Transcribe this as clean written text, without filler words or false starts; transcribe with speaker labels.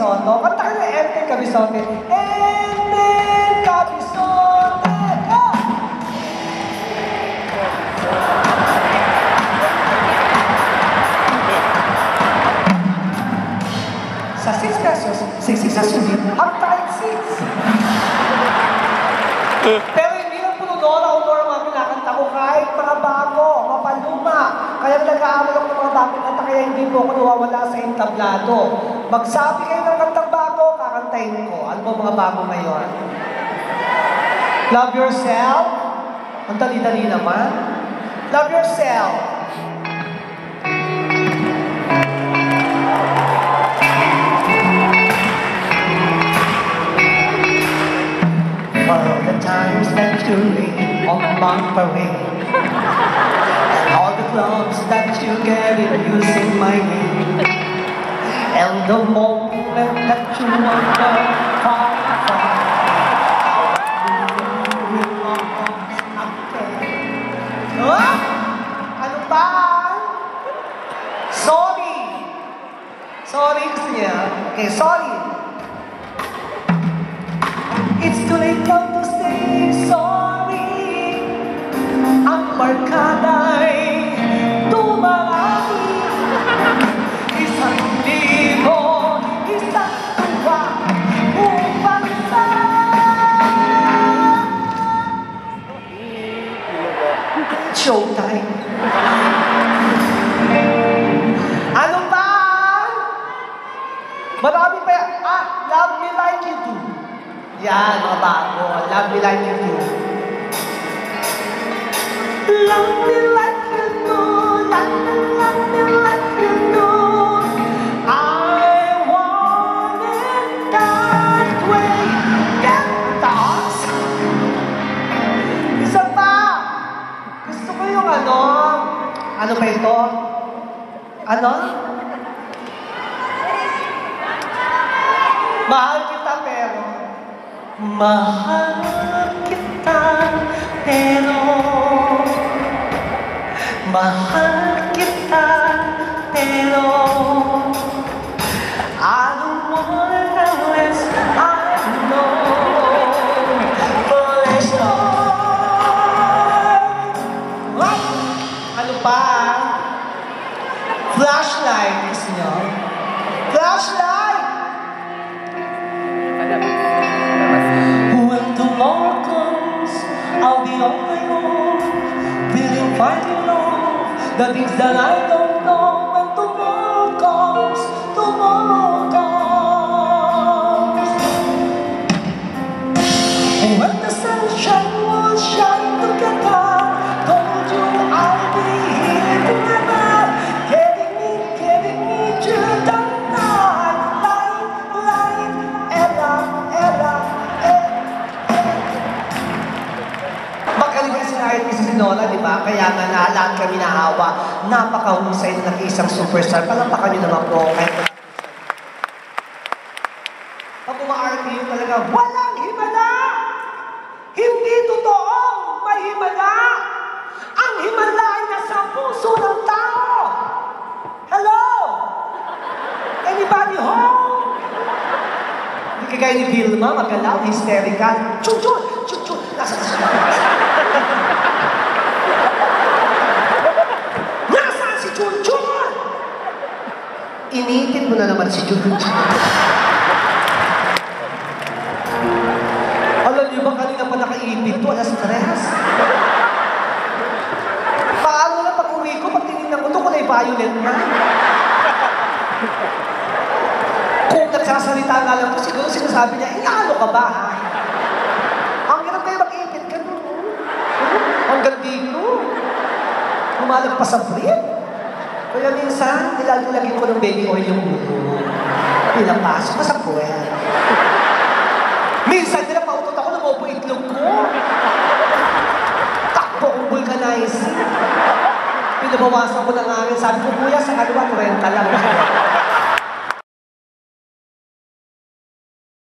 Speaker 1: Kabisoto. Kanta ka na Enten Kabisote. Enten Kabisote! Go! Sa 6 pesos, 6 sa sulit, ang kahit 6. Pero hindi lang puno doon ako doon ang mga pinakanta ko kahit mga bago, mapaluma. Kaya nag-aamal ako ng mga bagong kanta kaya hindi po ako nawawala sa entablado. Magsabi kayo ng kantang bago, kakantahin ko. Ano po mga bago ngayon? Love yourself? Ang dali-dali naman. Love yourself. For all the times that you lay on my parade, and all the clubs that you get in using my name, and the moment that you wonder far, far, ano ba? Sorry! Sorry gusto niya. Okay, sorry. It's too late now to say sorry. Ang barkada'y tumarami. Isang libo, isang tuwa, upang sa showtime. Ano ba? Marami pa yan. Love me like you do. Yan, mga bago. Love me like you do. Love me like you do. Love me like you do. I want it that way. Get thoughts. Isa pa. Gusto ko yung ano. Ano ba ito? Ano? Mahal kita pero mahal kita, pero mahal kita, pero I don't want unless I know. Ano pa? Flashlight, gusto nyo? Flashlight! When tomorrow comes, I'll be on my own, feeling fighting love, the things that I don't know. When tomorrow comes, tomorrow comes. When the sunshine will shine together, told you I'll be here together, getting me through the night, light, Ella. Magaling kasi na si Sinola, di ba? Kaya nga na lahat kami nahawa. Napakahusay na nag-iisang superstar. Palampakan nyo naman po. Pag uma-RT yun talaga, walang himala! Hindi totoong may himala! Ang himala ay nasa puso ng tao! Hello? Anybody home? Hindi kagaya ni Vilma, magalaw, hysterical. Chun! Nasaan si Chun? Initin mo na naman si Chun. Alam niyo ba, kanina pa nakaipit to, alas 3. Paano na pag-uwi ko, pag tinignan ko to, kulay violet na. Kung nagsasalita nga lang to, siguro sinasabi niya, inaano ka ba, ha? Ang hirap kayo mag-ipit ka, no? Hanggang dito. Humalag pa sa brief. Kaya minsan, nilalagyan ko ng baby oil yung buko. Pinapasok ka sa puwet. Minsan, pinapautot ako ng opo itlog ko. Takbo kong vulcanizing. Pinabawasan ko ng angin. Sabi ko, kuya, sa kaliwa, 40 lang.